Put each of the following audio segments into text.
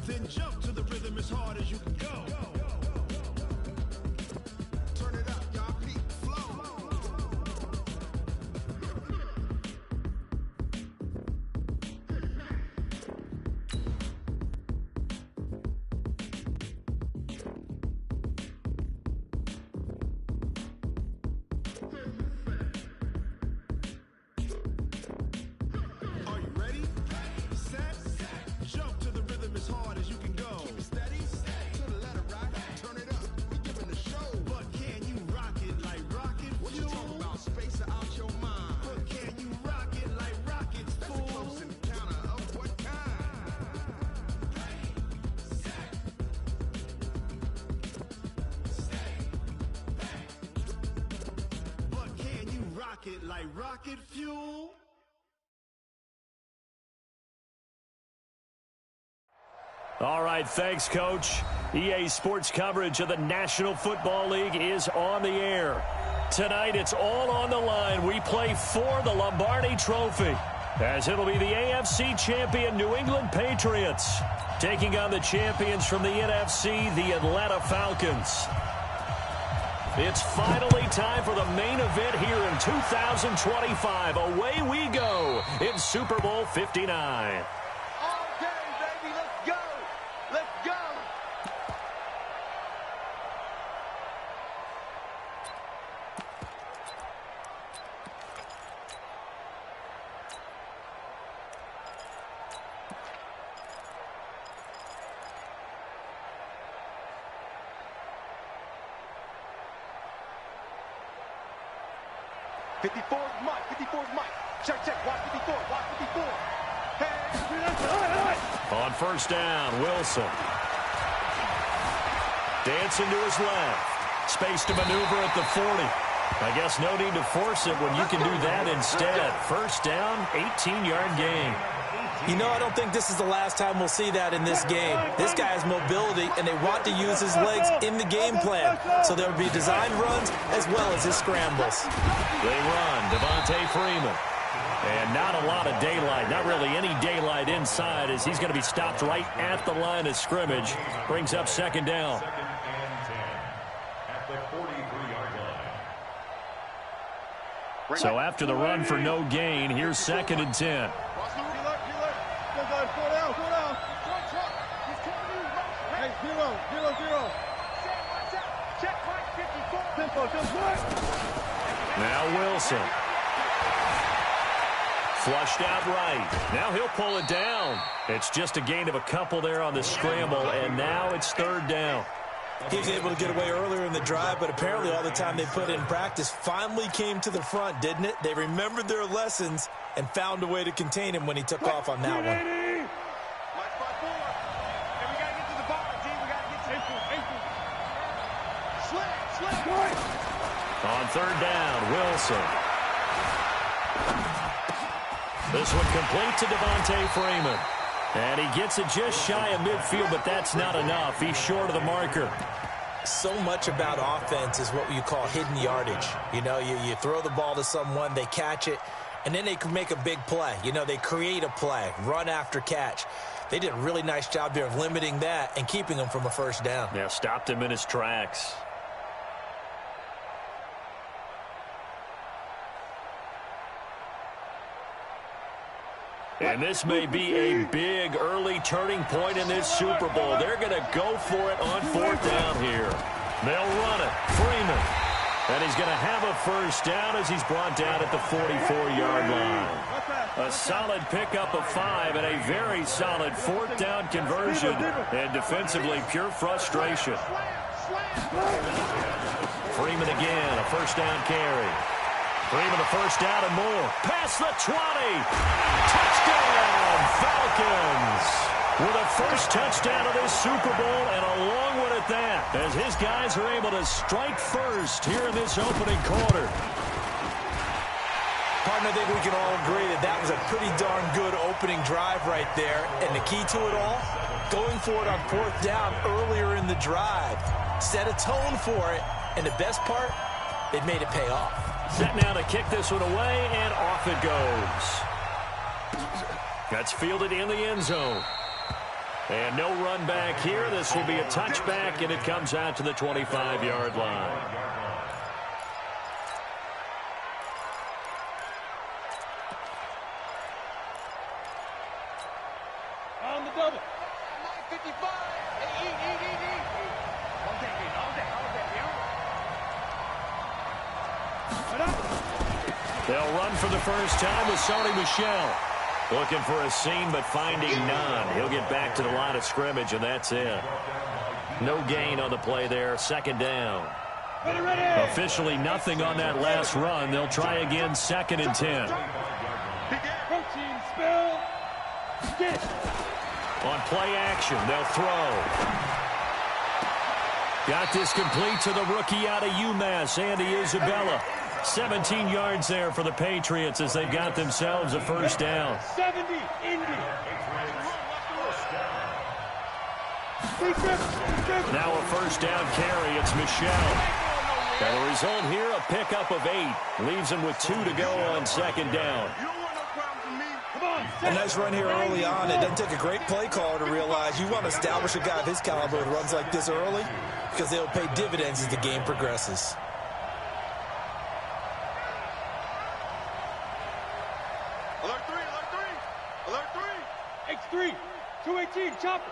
Then jump to the rhythm as hard as you can go. Turn it up, y'all. Peak flow. Are you ready? Set. Jump to the rhythm as hard as you can go. Keep it steady. To the letter right. Turn it up. We giving the show. But can you rock it like rocket fuel? What you talking about? Space out your mind. But can you rock it like rockets, fool? That's a close encounter of what kind? Ready, set, stay back. But can you rock it like rocket fuel? All right, thanks, Coach. EA Sports coverage of the National Football League is on the air. Tonight, it's all on the line. We play for the Lombardi Trophy, as it'll be the AFC champion New England Patriots taking on the champions from the NFC, the Atlanta Falcons. It's finally time for the main event here in 2025. Away we go in Super Bowl 59. Let's go! 54's Mike, 54's Mike. Check, watch 54, watch 54. Hey. On first down, Wilson. Dancing to his left. Space to maneuver at the 40. I guess no need to force it when you can do that instead. First down, 18-yard gain. You know, I don't think this is the last time we'll see that in this game. This guy has mobility, and they want to use his legs in the game plan. So there will be designed runs as well as his scrambles. They run, Devontae Freeman. And not a lot of daylight, not really any daylight inside, as he's going to be stopped right at the line of scrimmage. Brings up second down. So after the run for no gain, here's second and 10. Now Wilson. Flushed out right. Now he'll pull it down. It's just a gain of a couple there on the scramble, and now it's third down. He was able to get away earlier in the drive, but apparently all the time they put in practice finally came to the front, didn't it? They remembered their lessons and found a way to contain him when he took off on that one. On third down, Wilson. This one complete to Devontae Freeman. And he gets it just shy of midfield, but that's not enough. He's short of the marker. So much about offense is what you call hidden yardage. You know, you throw the ball to someone, they catch it, and then they can make a big play. You know, they create a play, run after catch. They did a really nice job there of limiting that and keeping him from a first down. Yeah, stopped him in his tracks. And this may be a big early turning point in this Super Bowl. They're going to go for it on fourth down here. They'll run it. Freeman. And he's going to have a first down as he's brought down at the 44-yard line. A solid pickup of 5 and a very solid fourth down conversion. And defensively, pure frustration. Freeman again, a first down carry. Freeman a first down and more. Past the 20. Touchdown, Falcons. With a first touchdown of this Super Bowl, and a long one at that, as his guys are able to strike first here in this opening quarter. Partner, I think we can all agree that that was a pretty darn good opening drive right there. And the key to it all, going for it on fourth down earlier in the drive. Set a tone for it, and the best part, they made it pay off. Set now to kick this one away, and off it goes. That's fielded in the end zone. And no run back here. This will be a touchback, and it comes out to the 25-yard line. On the double. 55. They'll run for the first time with Sony Michel. Looking for a seam, but finding none. He'll get back to the line of scrimmage, and that's it. No gain on the play there. Second down. Officially nothing on that last run. They'll try again, 2nd and 10. Protein spill. Get. On play action, they'll throw. Got this complete to the rookie out of UMass, Andy Isabella. 17 yards there for the Patriots as they've got themselves a first down. 70, Indy. Now a first down carry. It's Michel. And the result here, a pickup of 8. Leaves him with 2 to go on 2nd down. A nice run here early on. It doesn't take a great play caller to realize you want to establish a guy of his caliber with runs like this early because they'll pay dividends as the game progresses. X3, 218, chopper.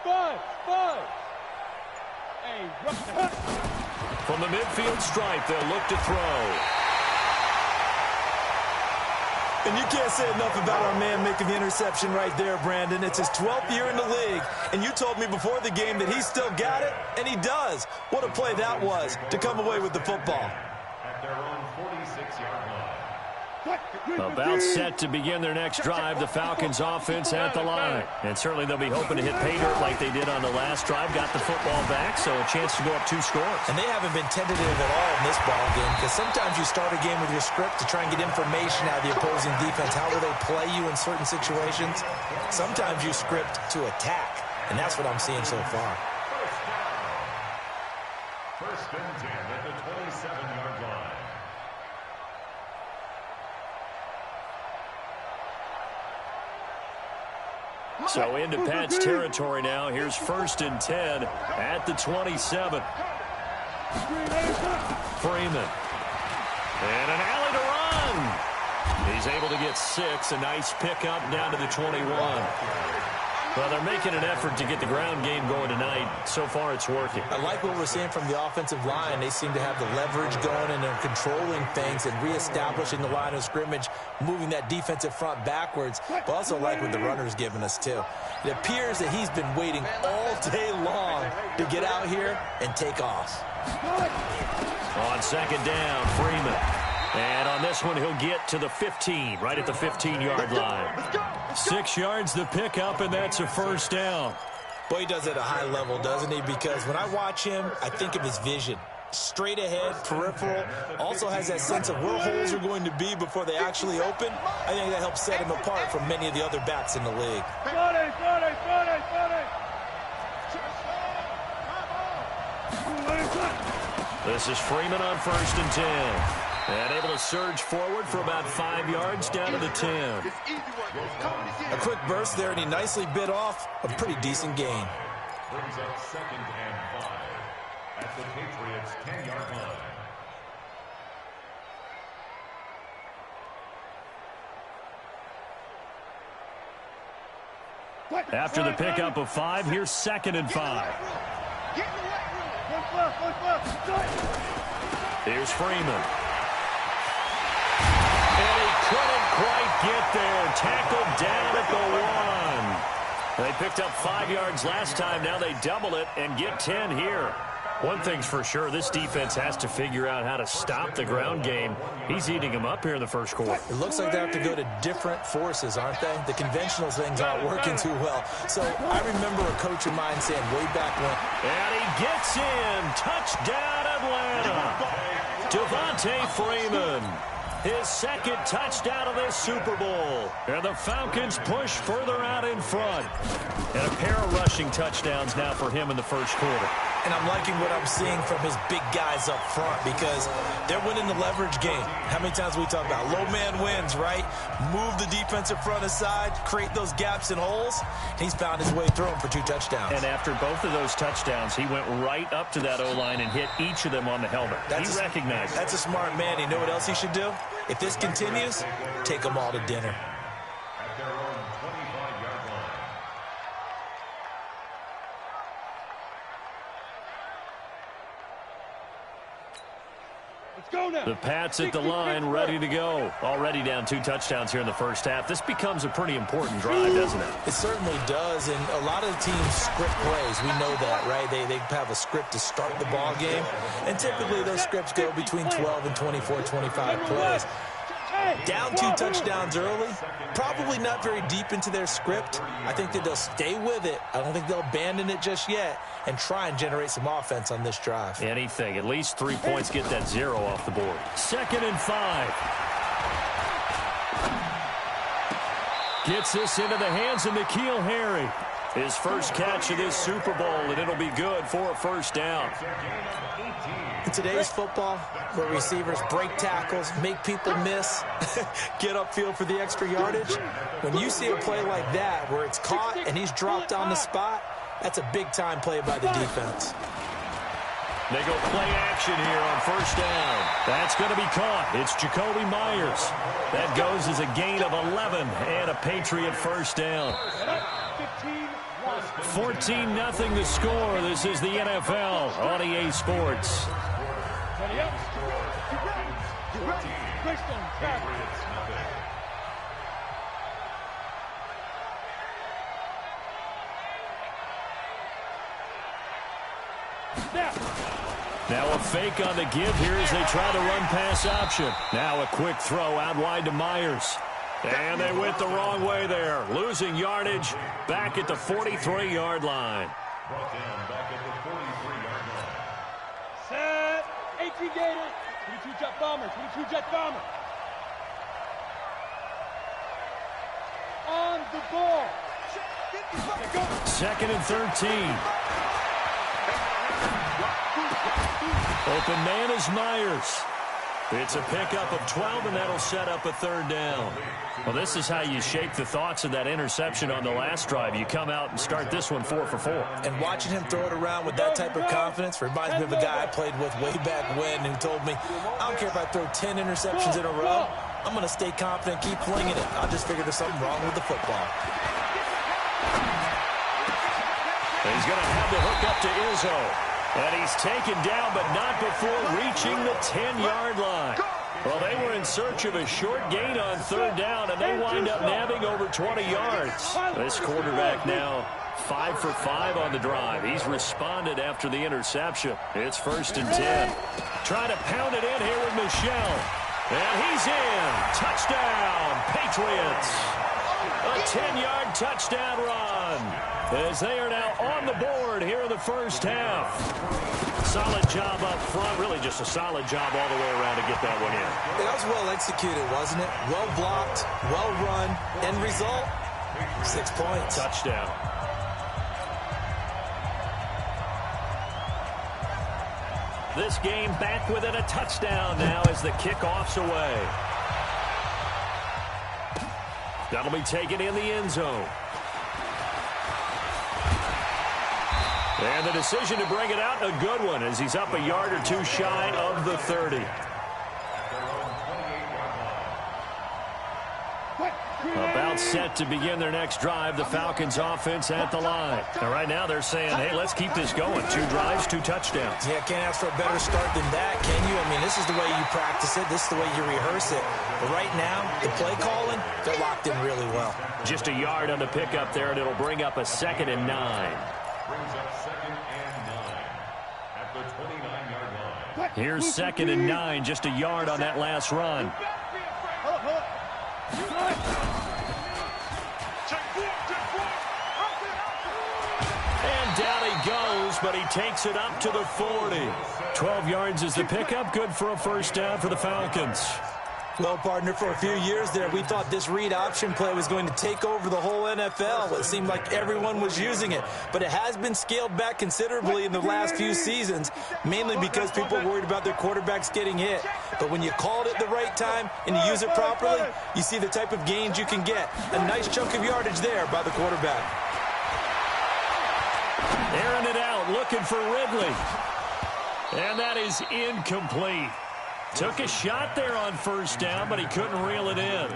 5. Hey, From the midfield stripe, they'll look to throw. And you can't say enough about our man making the interception right there, Brandon. It's his 12th year in the league, and you told me before the game that he still got it, and he does. What a play that was to come away with the football. At their own 46-yard line. About set to begin their next drive, the Falcons offense at the line. And certainly they'll be hoping to hit pay dirt like they did on the last drive. Got the football back, so a chance to go up 2 scores. And they haven't been tentative at all in this ball game because sometimes you start a game with your script to try and get information out of the opposing defense. How will they play you in certain situations? Sometimes you script to attack, and that's what I'm seeing so far. First and 10 at the 27-yard line. So into Pat's territory now. Here's 1st and 10 at the 27. Freeman. And an alley to run. He's able to get 6. A nice pickup down to the 21. Well, they're making an effort to get the ground game going tonight. So far, it's working. I like what we're seeing from the offensive line. They seem to have the leverage going, and they're controlling things and reestablishing the line of scrimmage, moving that defensive front backwards. But also like what the runner's giving us, too. It appears that he's been waiting all day long to get out here and take off. On 2nd down, Freeman. And on this one, he'll get to the 15, right at the 15-yard line. 6 yards the pickup, and that's a first down. Boy, he does it at a high level, doesn't he? Because when I watch him, I think of his vision. Straight ahead, peripheral, also has that sense of where holes are going to be before they actually open. I think that helps set him apart from many of the other backs in the league. This is Freeman on 1st and 10. And able to surge forward for about 5 yards down to the 10. A quick burst there, and he nicely bit off a pretty decent gain. Brings up 2nd and 5 at the Patriots' 10-yard line. After the pickup of 5, here's 2nd and 5. Here's Freeman. And he couldn't quite get there. Tackled down at the 1. They picked up 5 yards last time. Now they double it and get 10 here. One thing's for sure, this defense has to figure out how to stop the ground game. He's eating them up here in the first quarter. It looks like they have to go to different forces, aren't they? The conventional things aren't working too well. So I remember a coach of mine saying way back when. And he gets in. Touchdown, Atlanta. Devontae Freeman. His 2nd touchdown of this Super Bowl. And the Falcons push further out in front. And a pair of rushing touchdowns now for him in the first quarter. And I'm liking what I'm seeing from his big guys up front because they're winning the leverage game. How many times we talk about low man wins, right? Move the defensive front aside, create those gaps and holes. He's found his way through them for 2 touchdowns. And after both of those touchdowns, he went right up to that O-line and hit each of them on the helmet. He recognized it. That's a smart man. You know what else he should do? If this continues, take them all to dinner. The Pats at the line, ready to go. Already down 2 touchdowns here in the first half. This becomes a pretty important drive, doesn't it? It certainly does, and a lot of the teams script plays. We know that, right? They have a script to start the ball game, and typically those scripts go between 12 and 24, 25 plays. Down 2 touchdowns early, probably not very deep into their script. I think that they'll stay with it. I don't think they'll abandon it just yet and try and generate some offense on this drive. Anything. At least 3 points, get that 0 off the board. 2nd and 5. Gets this into the hands of N'Keal Harry. His first catch of this Super Bowl, and it'll be good for a first down. In today's football, where receivers break tackles, make people miss, get upfield for the extra yardage, when you see a play like that where it's caught and he's dropped on the spot, that's a big-time play by the defense. They go play action here on first down. That's going to be caught. It's Jacoby Myers. That goes as a gain of 11 and a Patriot first down. 14-0 the score. This is the NFL on EA Sports. Now a fake on the give here as they try to run pass option. Now a quick throw out wide to Myers. And they went the wrong way there. Losing yardage back at the 43-yard line. Brought down back at the 43-yard line. Set. 18 Gators. 22 Jet Bomber. 22 Jet Bomber. On the ball. 2nd and 13. Open man is Myers. It's a pickup of 12, and that'll set up a 3rd down. Well, this is how you shape the thoughts of that interception on the last drive. You come out and start this one 4 for 4. And watching him throw it around with that type of confidence reminds me of a guy I played with way back when who told me, I don't care if I throw 10 interceptions in a row. I'm going to stay confident, keep flinging it. I just figured there's something wrong with the football. He's going to have the hook up to Izzo. And he's taken down, but not before reaching the 10-yard line. Well, they were in search of a short gain on 3rd down, and they wind up nabbing over 20 yards. This quarterback now 5 for 5 on the drive. He's responded after the interception. It's 1st and 10. Trying to pound it in here with Michel. And he's in. Touchdown, Patriots. A 10-yard touchdown run, as they are now on the board here in the first half. Solid job up front. Really just a solid job all the way around to get that one in. That was well executed, wasn't it? Well blocked, well run. End result, 6 points. Touchdown. This game back within a touchdown now as the kickoff's away. That'll be taken in the end zone. And the decision to bring it out, a good one, as he's up a yard or 2 shy of the 30. About set to begin their next drive, the Falcons offense at the line. And right now they're saying, hey, let's keep this going. 2 drives, 2 touchdowns. Yeah, can't ask for a better start than that, can you? I mean, this is the way you practice it. This is the way you rehearse it. But right now, the play calling, they're locked in really well. Just a yard on the pickup there, and it'll bring up a 2nd and 9. Brings up 2nd and 9 at the 29-yard line. Here's 2nd and 9, just a yard on that last run. And down he goes, but he takes it up to the 40. 12 yards is the pickup, good for a first down for the Falcons. Well, partner, for a few years there, we thought this read option play was going to take over the whole NFL. It seemed like everyone was using it, but it has been scaled back considerably in the last few seasons, mainly because people are worried about their quarterbacks getting hit. But when you called it the right time and you use it properly, you see the type of gains you can get. A nice chunk of yardage there by the quarterback. Airing it out, looking for Ridley. And that is incomplete. Took a shot there on first down, but he couldn't reel it in.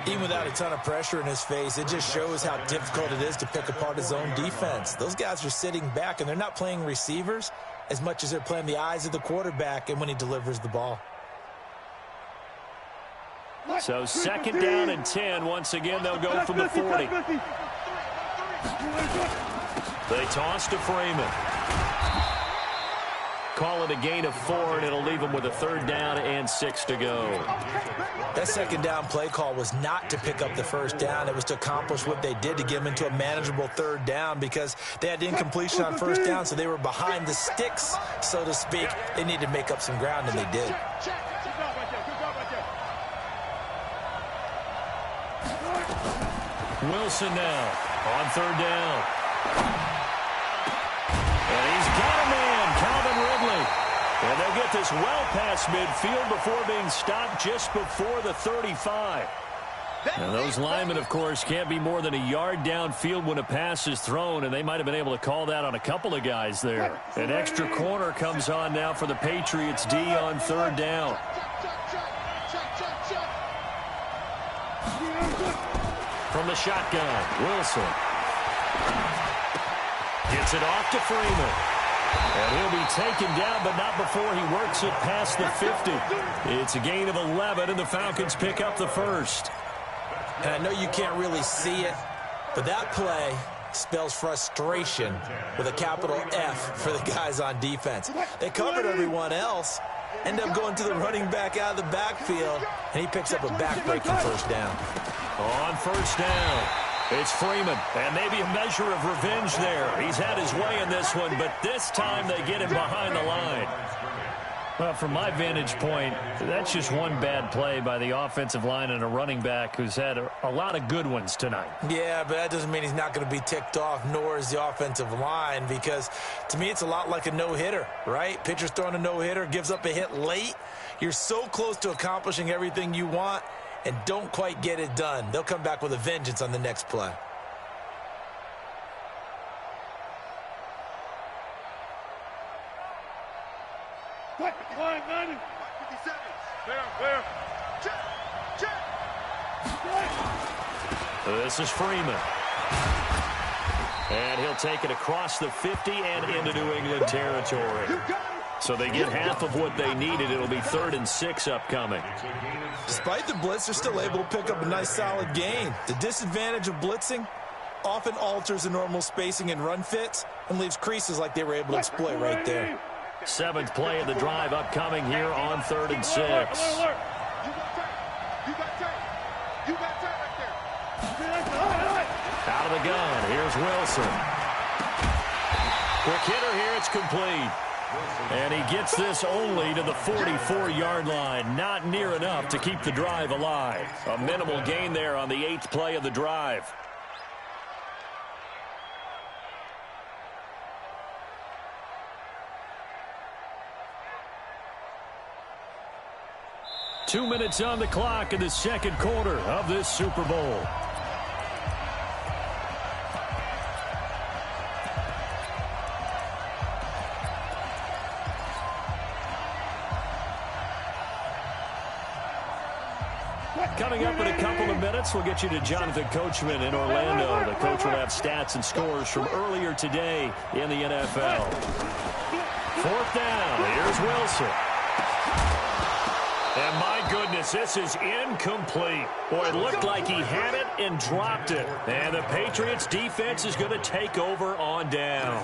Even without a ton of pressure in his face, it just shows how difficult it is to pick apart his own defense. Those guys are sitting back, and they're not playing receivers as much as they're playing the eyes of the quarterback and when he delivers the ball. So second down and 10. Once again, they'll go from the 40. They toss to Freeman. Call it a gain of 4, and it'll leave them with a third down and 6 to go. That second down play call was not to pick up the first down. It was to accomplish what they did, to get them into a manageable third down, because they had incompletion on first down, so they were behind the sticks, so to speak. They needed to make up some ground, and they did. Wilson now on third down. And he's got a man, Calvin Ridley. And they'll get this well past midfield before being stopped just before the 35. And those linemen, of course, can't be more than a yard downfield when a pass is thrown, and they might have been able to call that on a couple of guys there. An extra corner comes on now for the Patriots D on third down. From the shotgun, Wilson. Gets it off to Freeman. And he'll be taken down, but not before he works it past the 50. It's a gain of 11, and the Falcons pick up the first. And I know you can't really see it, but that play spells frustration with a capital F for the guys on defense. They covered everyone else, end up going to the running back out of the backfield, and he picks up a back-breaking first down. On first down, it's Freeman, and maybe a measure of revenge there. He's had his way in this one, but this time they get him behind the line. Well, from my vantage point, that's just one bad play by the offensive line and a running back who's had a lot of good ones tonight. Yeah, but that doesn't mean he's not going to be ticked off, nor is the offensive line, because to me it's a lot like a no-hitter, right? Pitcher's throwing a no-hitter, gives up a hit late. You're so close to accomplishing everything you want and don't quite get it done. They'll come back with a vengeance on the next play. This is Freeman. And he'll take it across the 50 and into New England territory. So they get half of what they needed. It'll be 3rd and 6 upcoming. Despite the blitz, they're still able to pick up a nice solid gain. The disadvantage of blitzing often alters the normal spacing and run fits and leaves creases like they were able to exploit right there. 7th play of the drive upcoming here on 3rd and 6. Out of the gun, here's Wilson. Quick hitter here, it's complete. And he gets this only to the 44-yard line. Not near enough to keep the drive alive. A minimal gain there on the 8th play of the drive. Two minutes on the clock in the second quarter of this Super Bowl. Coming up in a couple of minutes, we'll get you to Jonathan Coachman in Orlando. The coach will have stats and scores from earlier today in the NFL. 4th down, here's Wilson. And my goodness, this is incomplete. Boy, it looked like he had it and dropped it. And the Patriots defense is going to take over on down.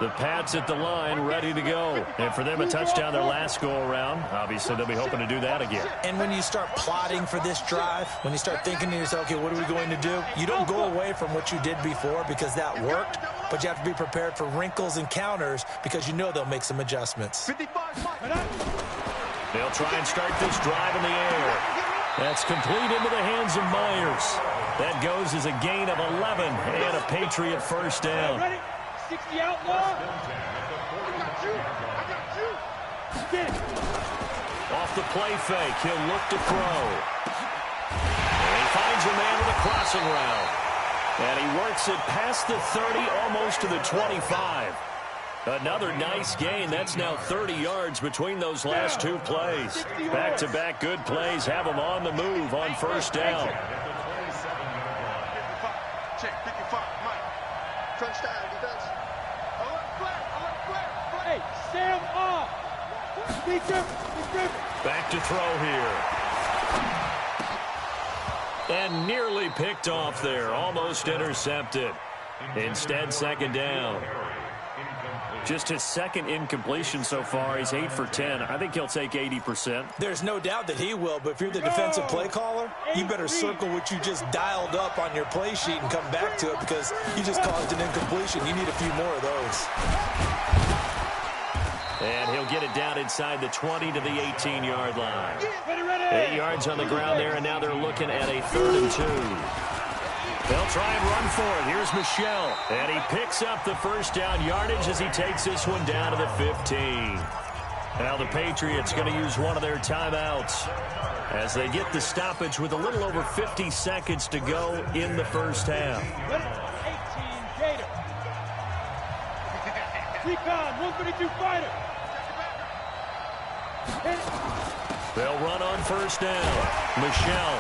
The Pats at the line, ready to go. And for them, a touchdown their last go-around. Obviously, they'll be hoping to do that again. And when you start plotting for this drive, when you start thinking to yourself, okay, what are we going to do? You don't go away from what you did before because that worked, but you have to be prepared for wrinkles and counters because you know they'll make some adjustments. They'll try and start this drive in the air. That's complete into the hands of Myers. That goes as a gain of 11 and a Patriot first down. Ready? 60 outlaw. Off the play fake, he'll look to throw. And he finds a man with a crossing route. And he works it past the 30, almost to the 25. Another nice gain. That's now 30 yards between those last two plays. Back-to-back good plays have them on the move on first down. Check, 55, Mike. Crunch down, defense. Hey, Sam off. Back to throw here. And nearly picked off there. Almost intercepted. Instead, second down. Just his second incompletion so far. He's 8 for 10. I think he'll take 80%. There's no doubt that he will, but if you're the defensive play caller, you better circle what you just dialed up on your play sheet and come back to it because you just caused an incompletion. You need a few more of those. And he'll get it down inside the 20 to the 18-yard line. 8 yards on the ground there, and now they're looking at a 3rd and 2. They'll try and run for it. Here's Michelle. And he picks up the first down yardage as he takes this one down to the 15. Now the Patriots going to use one of their timeouts as they get the stoppage with a little over 50 seconds to go in the first half. 18 Gator. Recon, 132 fighter. They'll run on first down. Michelle.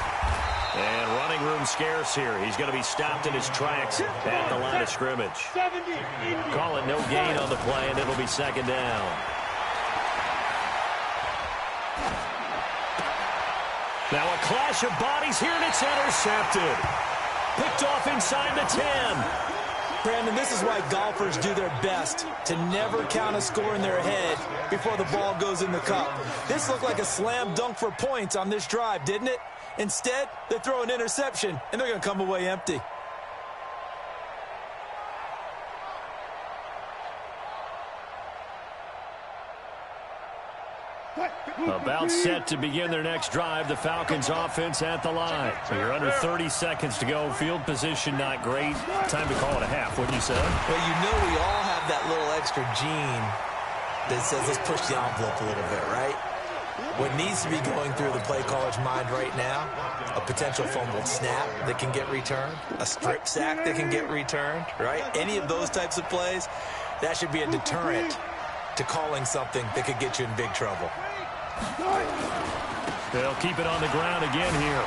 And running room scarce here. He's going to be stopped in his tracks at the line of scrimmage. Call it no gain on the play, and it'll be second down. Now a clash of bodies here, and it's intercepted. Picked off inside the 10. Brandon, this is why golfers do their best to never count a score in their head before the ball goes in the cup. This looked like a slam dunk for points on this drive, didn't it? Instead, they throw an interception, and they're going to come away empty. About set to begin their next drive. The Falcons offense at the line. So you're under 30 seconds to go. Field position not great. Time to call it a half, wouldn't you say? Well, you know we all have that little extra gene that says let's push the envelope a little bit, right? What needs to be going through the play caller's mind right now, a potential fumbled snap that can get returned, a strip sack that can get returned, right? Any of those types of plays, that should be a deterrent to calling something that could get you in big trouble. They'll keep it on the ground again here.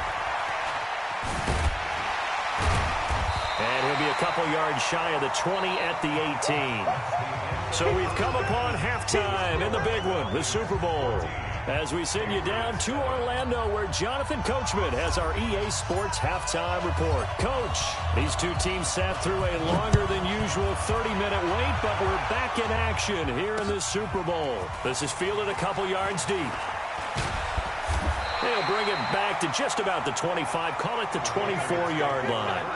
And he'll be a couple yards shy of the 20 at the 18. So we've come upon halftime in the big one, the Super Bowl. As we send you down to Orlando, where Jonathan Coachman has our EA Sports halftime report. Coach, these two teams sat through a longer than usual 30-minute wait, but we're back in action here in the Super Bowl. This is fielded a couple yards deep. They'll bring it back to just about the 25, call it the 24-yard line.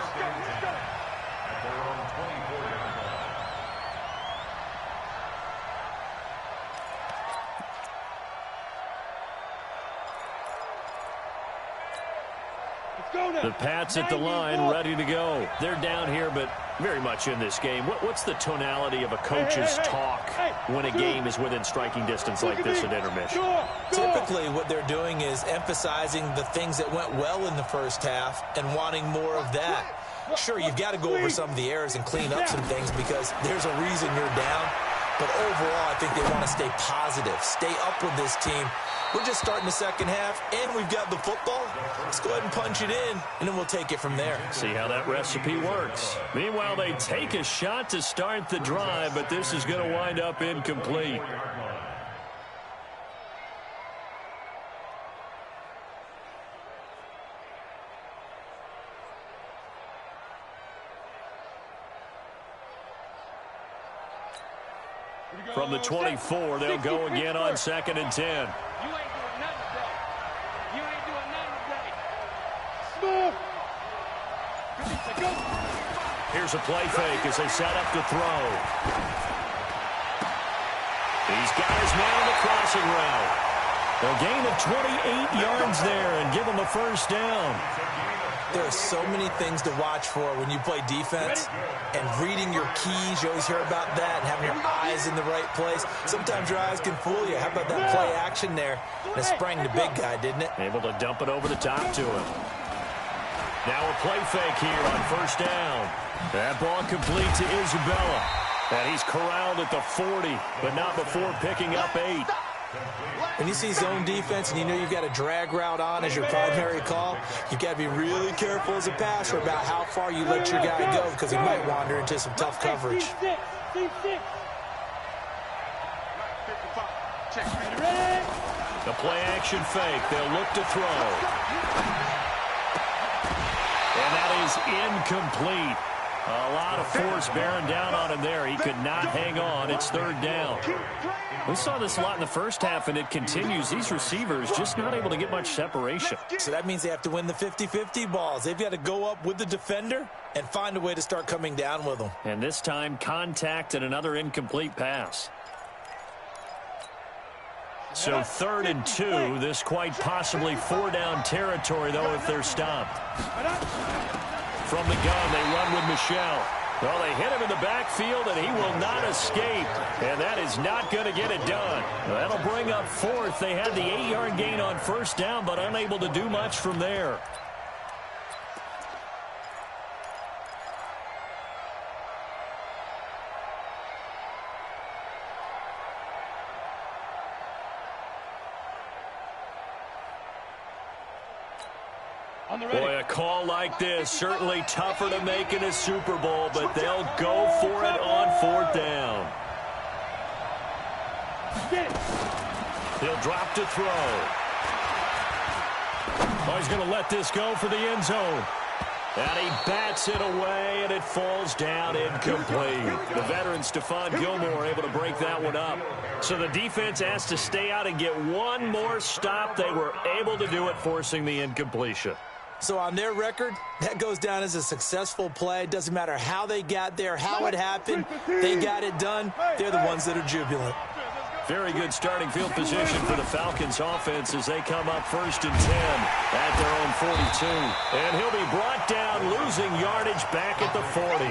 The Pats at the line, ready to go. They're down here, but very much in this game. What's the tonality of a coach's talk when a game is within striking distance like this at intermission? Typically, what they're doing is emphasizing the things that went well in the first half and wanting more of that. Sure, you've got to go over some of the errors and clean up some things because there's a reason you're down. But overall, I think they want to stay positive, stay up with this team. We're just starting the second half, and we've got the football. Let's go ahead and punch it in, and then we'll take it from there. See how that recipe works. Meanwhile, they take a shot to start the drive, but this is going to wind up incomplete. From the 24, they'll go again on 2nd and 10. You ain't doing nothing today. You ain't doing nothing today. Smooth. Here's a play fake as they set up to throw. He's got his man on the crossing route. A gain of 28 yards there and give them a first down. There are so many things to watch for when you play defense, and reading your keys, you always hear about that, and having your eyes in the right place. Sometimes your eyes can fool you. How about that play action there? And it sprang the big guy, didn't it? Able to dump it over the top to him. Now a play fake here on first down. That ball complete to Isabella. And he's corralled at the 40, but not before picking up 8. When you see zone defense and you know you've got a drag route on as your primary call, you've got to be really careful as a passer about how far you let your guy go because he might wander into some tough coverage. The play action fake. They'll look to throw. And that is incomplete. A lot of force bearing down on him there. He could not hang on. It's third down. We saw this a lot in the first half, and it continues. These receivers just not able to get much separation. So that means they have to win the 50-50 balls. They've got to go up with the defender and find a way to start coming down with them. And this time, contact and another incomplete pass. So 3rd and 2. This quite possibly 4-down territory, though, if they're stopped. From the gun, they run with Michelle. Well, they hit him in the backfield, and he will not escape. And that is not going to get it done. That'll bring up 4th. They had the 8-yard gain on first down, but unable to do much from there. Boy, a call like this, certainly tougher to make in a Super Bowl, but they'll go for it on 4th down. He'll drop to throw. Oh, he's going to let this go for the end zone. And he bats it away, and it falls down incomplete. The veteran Stephon Gilmore able to break that one up. So the defense has to stay out and get one more stop. They were able to do it, forcing the incompletion. So on their record, that goes down as a successful play. Doesn't matter how they got there, how it happened. They got it done. They're the ones that are jubilant. Very good starting field position for the Falcons offense as they come up 1st and 10 at their own 42. And he'll be brought down, losing yardage back at the 40.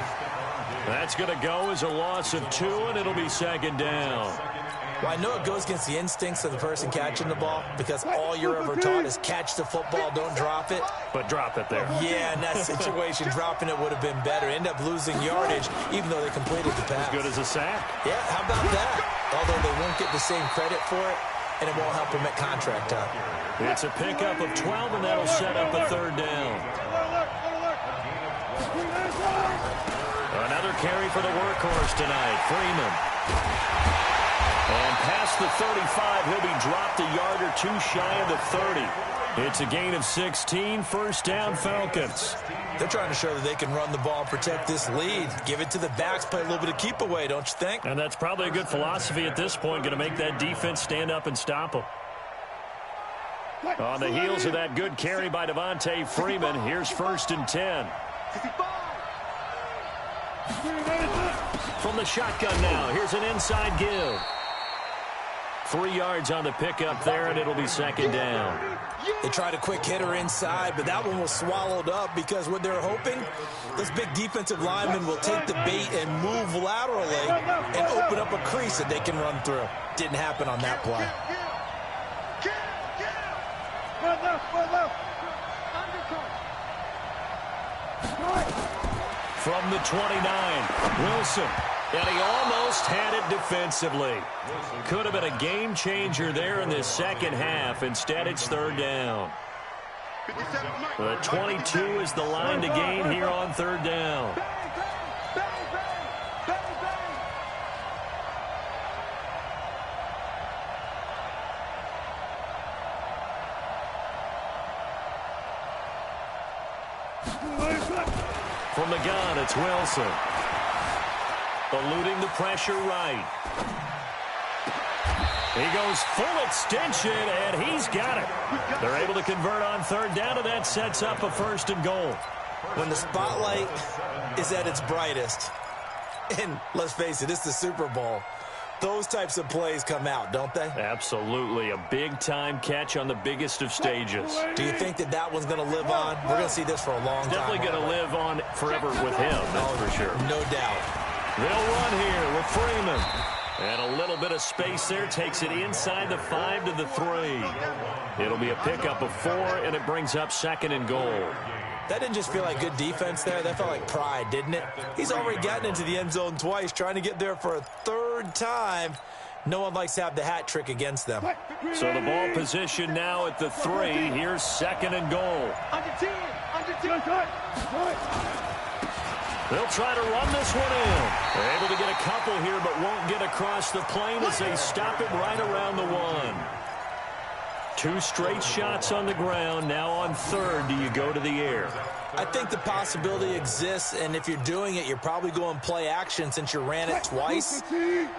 That's going to go as a loss of 2, and it'll be 2nd down. Well, I know it goes against the instincts of the person catching the ball because all you're ever taught is catch the football, don't drop it. But drop it there. Yeah, in that situation, dropping it would have been better. End up losing yardage, even though they completed the pass. As good as a sack. Yeah, how about that? Although they won't get the same credit for it, and it won't help them at contract time. It's a pickup of 12, and that'll set up a 3rd down. Another carry for the workhorse tonight, Freeman. And past the 35, he'll be dropped a yard or 2 shy of the 30. It's a gain of 16, 1st down Falcons. They're trying to show that they can run the ball and protect this lead. Give it to the backs, play a little bit of keep away, don't you think? And that's probably a good philosophy at this point, going to make that defense stand up and stop them. On the heels of that good carry by Devontae Freeman, here's 1st and 10. From the shotgun now, here's an inside give. 3 yards on the pickup there, and it'll be 2nd down. They tried a quick hitter inside, but that one was swallowed up because what they're hoping, this big defensive lineman will take the bait and move laterally and open up a crease that they can run through. Didn't happen on that play. From the 29, Wilson. And he almost had it defensively. Could have been a game changer there in this second half. Instead, it's 3rd down. The 22 is the line to gain here on 3rd down. From the gun, it's Wilson. Eluding the pressure right. He goes full extension, and he's got it. They're able to convert on 3rd down, and that sets up a 1st and goal. When the spotlight is at its brightest, and let's face it, it's the Super Bowl, those types of plays come out, don't they? Absolutely. A big-time catch on the biggest of stages. Do you think that that one's going to live on? We're going to see this for a long time. Definitely going to live on forever with him, that's for sure. No doubt. They'll run here with Freeman. And a little bit of space there takes it inside the 5 to the 3. It'll be a pickup of 4, and it brings up 2nd and goal. That didn't just feel like good defense there. That felt like pride, didn't it? He's already gotten into the end zone twice, trying to get there for a 3rd time. No one likes to have the hat trick against them. So the ball position now at the 3. Here's 2nd and goal. Under 10. They'll try to run this one in. They're able to get a couple here, but won't get across the plane as they stop it right around the 1. 2 straight shots on the ground. Now on 3rd, do you go to the air? I think the possibility exists, and if you're doing it, you're probably going play action since you ran it twice.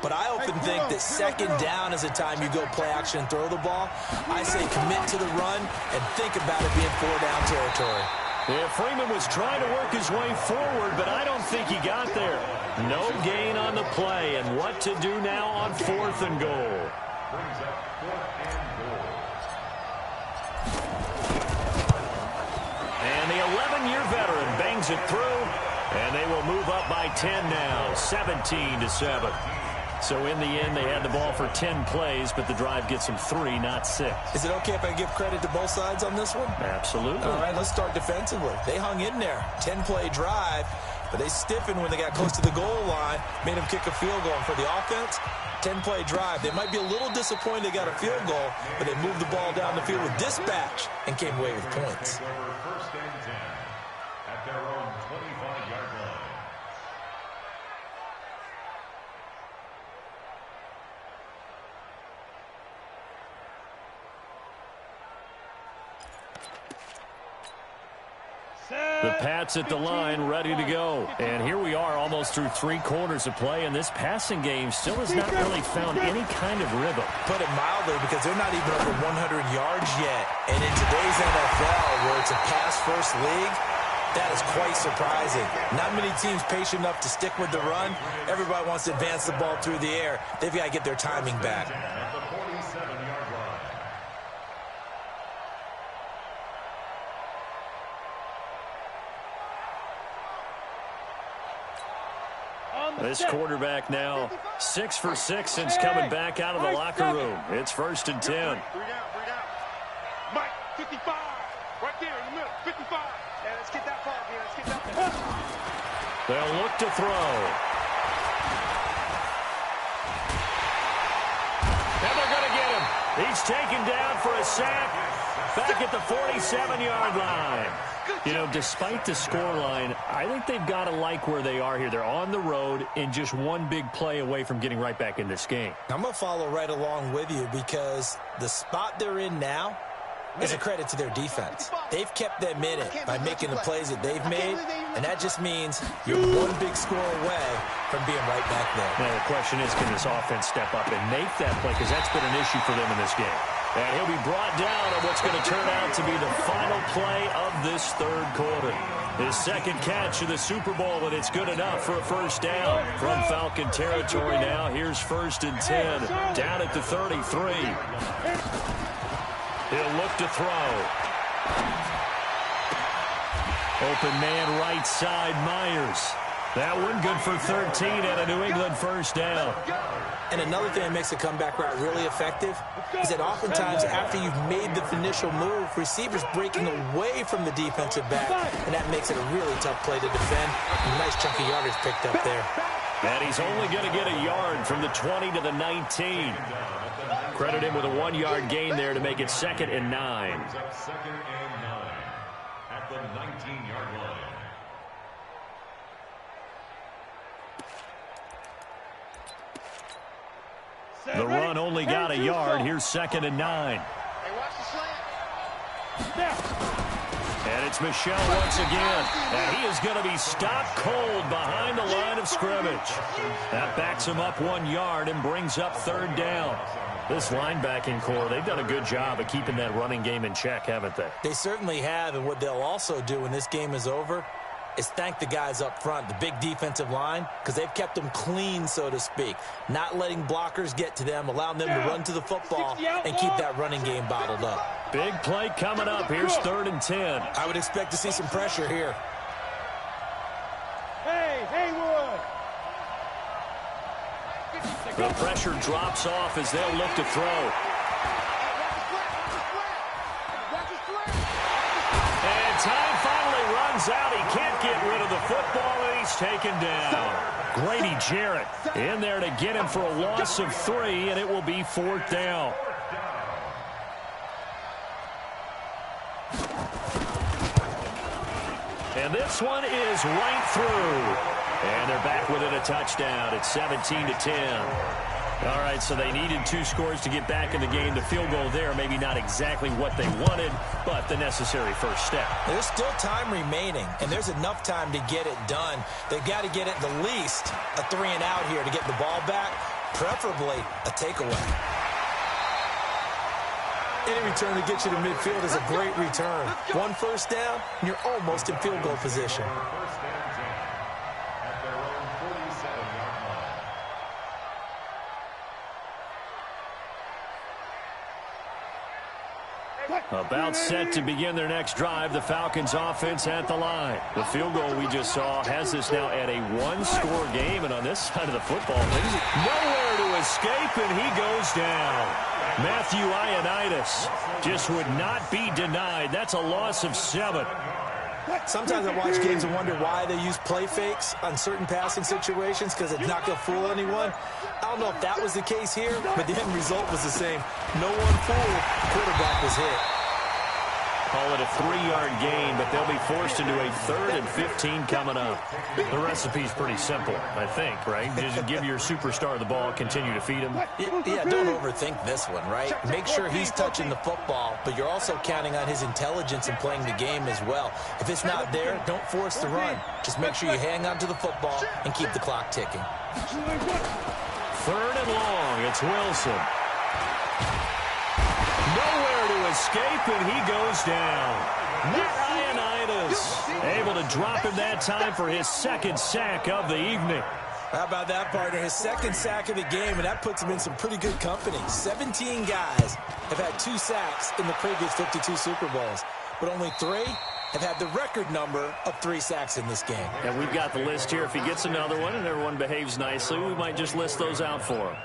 But I often think that 2nd down is a time you go play action and throw the ball. I say commit to the run and think about it being 4-down territory. Yeah, Freeman was trying to work his way forward, but I don't think he got there. No gain on the play, and what to do now on 4th and goal. And the 11-year veteran bangs it through, and they will move up by 10 now, 17-7. So in the end, they had the ball for 10 plays, but the drive gets them 3, not 6. Is it okay if I give credit to both sides on this one? Absolutely. All right, let's start defensively. They hung in there. 10-play drive, but they stiffened when they got close to the goal line, made them kick a field goal. And for the offense, 10-play drive. They might be a little disappointed they got a field goal, but they moved the ball down the field with dispatch and came away with points. First and 10 at their own 25-yard line. The Pats at the line, ready to go. And here we are almost through 3 quarters of play, and this passing game still has not really found any kind of rhythm. Put it mildly, because they're not even over 100 yards yet. And in today's NFL, where it's a pass-first league, that is quite surprising. Not many teams patient enough to stick with the run. Everybody wants to advance the ball through the air. They've got to get their timing back. At the 47-yard line. This quarterback now 6 for 6 since coming back out of the locker room. It's 1st and 10. Bring out. Mike, 55. Right there in the middle, 55. Yeah, let's get that ball here. Let's get that ball. They'll look to throw. And they're going to get him. He's taken down for a sack back at the 47-yard line. You know, despite the scoreline, I think they've got to like where they are here. They're on the road and just one big play away from getting right back in this game. I'm going to follow right along with you, because the spot they're in now is a credit to their defense. They've kept them in it by making the plays that they've made, and that just means you're one big score away from being right back there. Now, the question is, can this offense step up and make that play? Because that's been an issue for them in this game. And he'll be brought down on what's going to turn out to be the final play of this 3rd quarter. His 2nd catch of the Super Bowl, and it's good enough for a 1st down. From Falcon territory now, here's 1st and 10, down at the 33. He'll look to throw. Open man right side, Myers. That one good for 13 and a New England 1st down. And another thing that makes a comeback route really effective is that oftentimes after you've made the initial move, receivers breaking away from the defensive back, and that makes it a really tough play to defend. A nice chunk of yardage picked up there. And he's only going to get a yard from the 20 to the 19. Credit him with a 1-yard gain there to make it 2nd and 9. 2nd and 9 at the 19-yard line. The run only got a yard. Here's 2nd and 9. And it's Michel once again. And he is going to be stopped cold behind the line of scrimmage. That backs him up 1 yard and brings up 3rd down. This linebacking core, they've done a good job of keeping that running game in check, haven't they? They certainly have, and what they'll also do when this game is over is thank the guys up front, the big defensive line, because they've kept them clean, so to speak. Not letting blockers get to them, allowing them to run to the football and keep that running game bottled up. Big play coming up. Here's 3rd and 10. I would expect to see some pressure here. Hey, Haywood! The pressure drops off as they'll look to throw. And time finally runs out. He can't get rid of the football, and he's taken down. Grady Jarrett in there to get him for a loss of 3, and it will be 4th down. And this one is right through. And they're back within a touchdown. It's 17-10. All right, so they needed 2 scores to get back in the game. The field goal there, maybe not exactly what they wanted, but the necessary first step. There's still time remaining, and there's enough time to get it done. They've got to get at the least a 3-and-out here to get the ball back, preferably a takeaway. Any return to get you to midfield is a great return. 1 first down, and you're almost in field goal position. About set to begin their next drive, the Falcons offense at the line. The field goal we just saw has us now at a 1-score game, and on this side of the football, nowhere to escape, and he goes down. Matthew Ioannidis just would not be denied. That's a loss of 7. Sometimes I watch games and wonder why they use play fakes on certain passing situations because it's not going to fool anyone. I don't know if that was the case here, but the end result was the same. No one fooled. The quarterback was hit. Call it a 3-yard gain, but they'll be forced into a 3rd and 15 coming up. The recipe's pretty simple, I think, right? Just give your superstar the ball, continue to feed him. Yeah, don't overthink this one, right? Make sure he's touching the football, but you're also counting on his intelligence in playing the game as well. If it's not there, don't force the run. Just make sure you hang on to the football and keep the clock ticking. 3rd and long. It's Wilson. Nowhere to escape, and he goes down. Matt Ioannidis able to drop him that time for his 2nd sack of the evening. How about that, partner? His 2nd sack of the game, and that puts him in some pretty good company. 17 guys have had 2 sacks in the previous 52 Super Bowls, but only 3 have had the record number of 3 sacks in this game. And we've got the list here. If he gets another one and everyone behaves nicely, we might just list those out for him.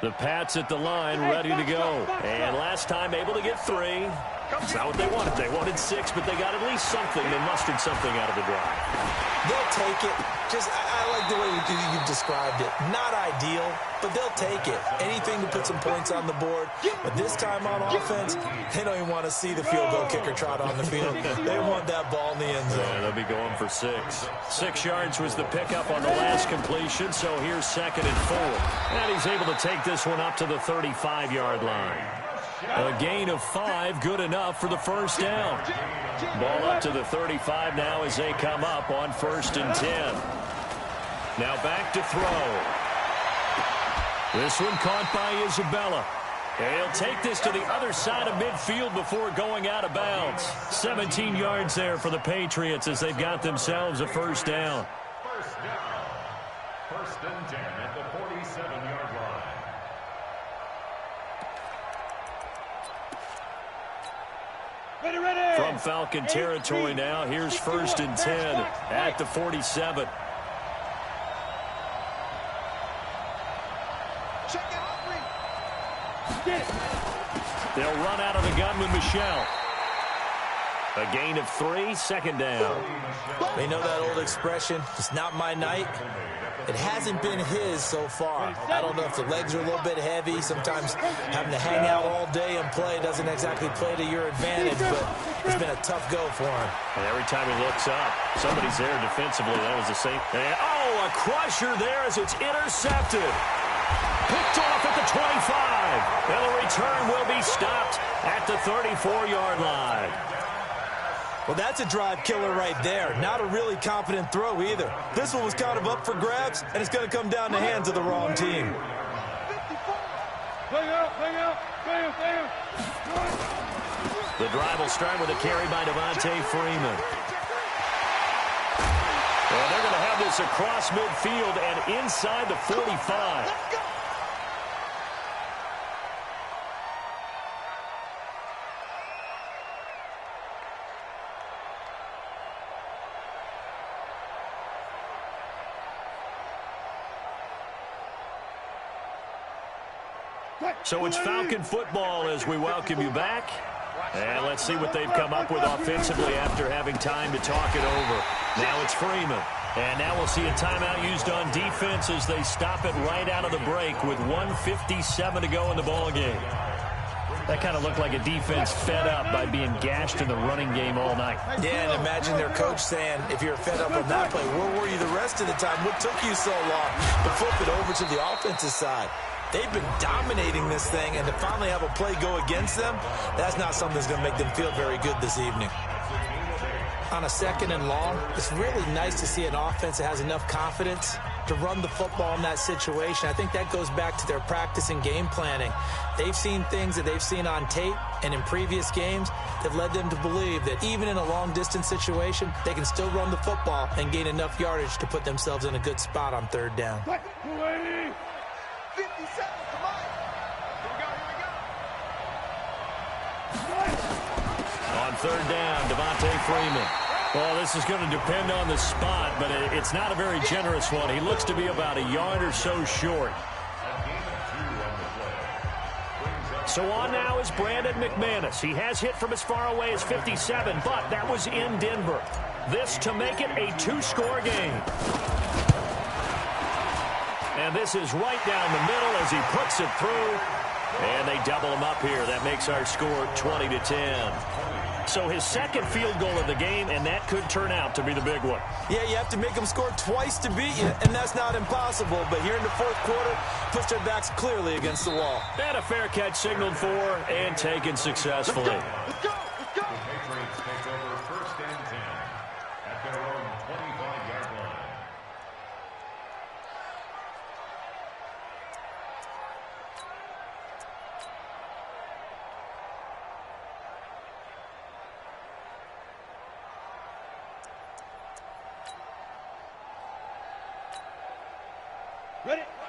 The Pats at the line, ready to go. And last time able to get 3. It's not what they wanted. They wanted 6, but they got at least something. They mustered something out of the drive. They'll take it. I like the way you've described it. Not ideal, but they'll take it. Anything to put some points on the board. But this time on offense, they don't even want to see the field goal kicker trot on the field. They want that ball in the end zone. Yeah, they'll be going for 6. 6 yards was the pickup on the last completion, so here's 2nd and 4. And he's able to take this one up to the 35-yard line. A gain of 5, good enough for the first down. Ball up to the 35 now as they come up on 1st and 10. Now back to throw. This one caught by Isabella. He'll take this to the other side of midfield before going out of bounds. 17 yards there for the Patriots as they've got themselves a first down. First down. 1st and 10 at the 47-yard line. Ready. From Falcon territory now, here's 1st and 10 at the 47. They'll run out of the gun with Michelle. A gain of 3, 2nd down. They know that old expression, it's not my night. It hasn't been his so far. I don't know if the legs are a little bit heavy. Sometimes having to hang out all day and play doesn't exactly play to your advantage, but it's been a tough go for him. And every time he looks up, somebody's there defensively. That was the same. And, a crusher there as it's intercepted. Picked off at the 25. And the return will be stopped at the 34-yard line. Well, that's a drive killer right there. Not a really confident throw either. This one was kind of up for grabs, and it's going to come down the hands of the wrong team. The drive will start with a carry by Devontae Freeman. Well, they're going to have this across midfield and inside the 45. So it's Falcon football as we welcome you back. And let's see what they've come up with offensively after having time to talk it over. Now it's Freeman. And now we'll see a timeout used on defense as they stop it right out of the break with 1:57 to go in the ballgame. That kind of looked like a defense fed up by being gashed in the running game all night. Yeah, and imagine their coach saying, if you're fed up on that play, where were you the rest of the time? What took you so long to flip it over to the offensive side? They've been dominating this thing, and to finally have a play go against them, that's not something that's going to make them feel very good this evening. On a second and long, it's really nice to see an offense that has enough confidence to run the football in that situation. I think that goes back to their practice and game planning. They've seen things that they've seen on tape and in previous games that led them to believe that even in a long-distance situation, they can still run the football and gain enough yardage to put themselves in a good spot on third down. 57, come on. Here we go. On third down, Devontae Freeman. Well, this is going to depend on the spot, but it's not a very generous one. He looks to be about a yard or so short. So on now is Brandon McManus. He has hit from as far away as 57, but that was in Denver. This to make it a two-score game. And this is right down the middle as he puts it through. And they double him up here. That makes our score 20-10. So his second field goal of the game, and that could turn out to be the big one. Yeah, you have to make them score twice to beat you, and that's not impossible. But here in the fourth quarter, push their backs clearly against the wall. And a fair catch signaled for and taken successfully. Let's go. The Patriots take over first and 10 at their own 25-yard line.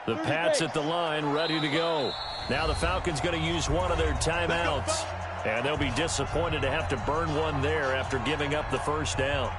The Pats at the line, ready to go. Now the Falcons going to use one of their timeouts. And they'll be disappointed to have to burn one there after giving up the first down.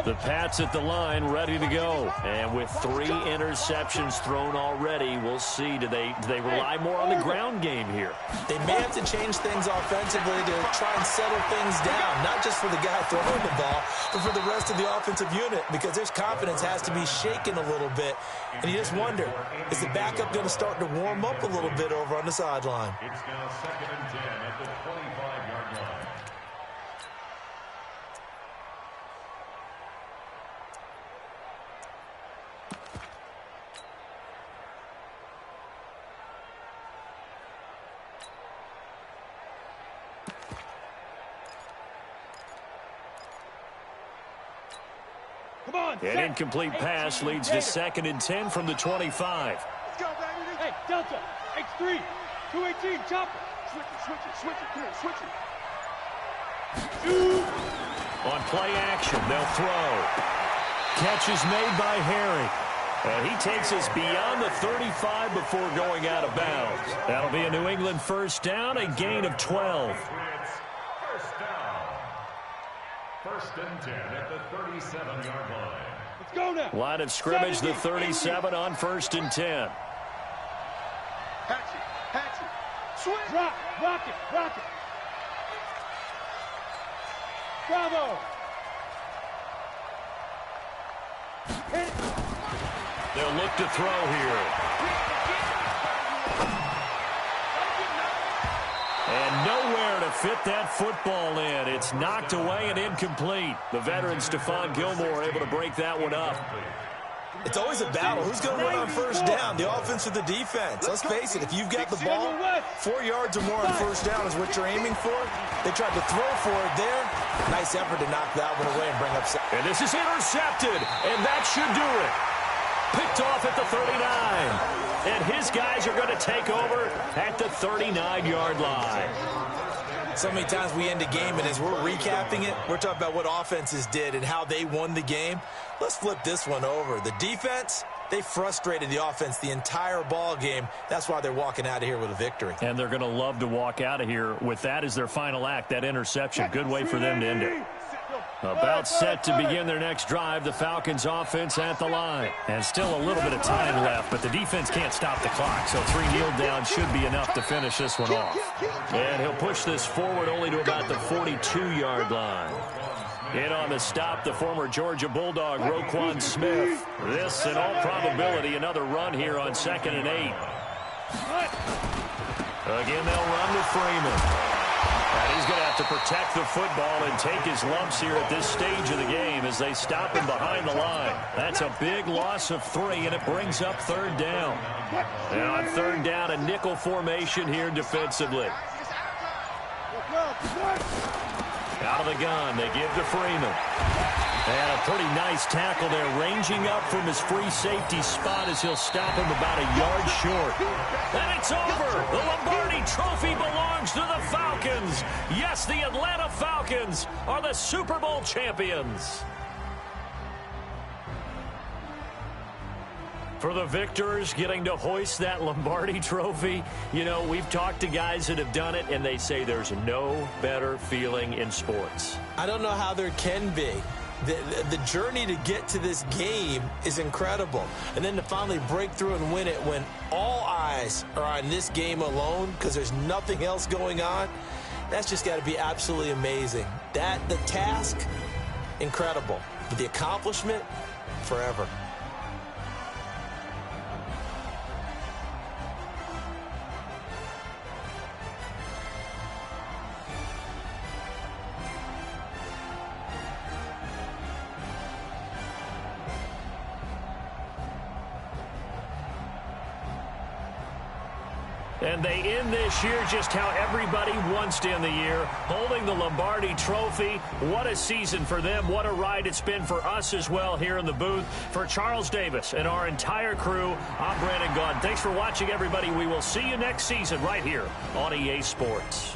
The Pats at the line, ready to go. And with 3 interceptions thrown already, we'll see. Do they rely more on the ground game here? They may have to change things offensively to try and settle things down, not just for the guy throwing the ball, but for the rest of the offensive unit, because their confidence has to be shaken a little bit. And you just wonder, is the backup going to start to warm up a little bit over on the sideline? It's now second and 10 at the 25-yard line. An incomplete pass leads to second and 10 from the 25. Let's go, baby. Hey, Delta, X3, 218, chopper. Switch it. Come here, switch it. On play action, they'll throw. Catch is made by Harry. And he takes us beyond the 35 before going out of bounds. That'll be a New England first down, a gain of 12. First down. First and 10 at the 37-yard line. Let's go now. Line of scrimmage, the 37 on first and 10. Hatch it. Switch. Rock it. Bravo. Hit it. They'll look to throw here. And nowhere to fit that football in. It's knocked away and incomplete. The veteran Stephon Gilmore able to break that one up. It's always a battle. Who's going to win on first down, the offense or the defense? Let's face it, if you've got the ball, 4 yards or more on first down is what you're aiming for. They tried to throw for it there. Nice effort to knock that one away and bring up. And this is intercepted, and that should do it. Picked off at the 39. And his guys are going to take over at the 39-yard line. So many times we end a game, and as we're recapping it, we're talking about what offenses did and how they won the game. Let's flip this one over. The defense, they frustrated the offense the entire ball game. That's why they're walking out of here with a victory. And they're going to love to walk out of here with that as their final act, that interception. Good way for them to end it. About set to begin their next drive, the Falcons offense at the line. And still a little bit of time left, but the defense can't stop the clock, so 3 kneel downs should be enough to finish this one off. And he'll push this forward only to about the 42-yard line. In on the stop, the former Georgia Bulldog, Roquan Smith. This, in all probability, another run here on 2nd and 8. Again, they'll run to Freeman. And he's going to have to protect the football and take his lumps here at this stage of the game as they stop him behind the line. That's a big loss of 3, and it brings up 3rd down. And on 3rd down, a nickel formation here defensively. Out of the gun, they give to Freeman. And a pretty nice tackle there, ranging up from his free safety spot as he'll stop him about a yard short. And it's over. The Lombardi Trophy belongs to the Falcons. Yes, the Atlanta Falcons are the Super Bowl champions. For the victors getting to hoist that Lombardi Trophy, you know, we've talked to guys that have done it, and they say there's no better feeling in sports. I don't know how there can be. The journey to get to this game is incredible. And then to finally break through and win it when all eyes are on this game alone because there's nothing else going on, that's just got to be absolutely amazing. The task, incredible. But the accomplishment, forever. And they end this year just how everybody wants to end the year, holding the Lombardi Trophy. What a season for them. What a ride it's been for us as well here in the booth. For Charles Davis and our entire crew, I'm Brandon Gaudin. Thanks for watching, everybody. We will see you next season right here on EA Sports.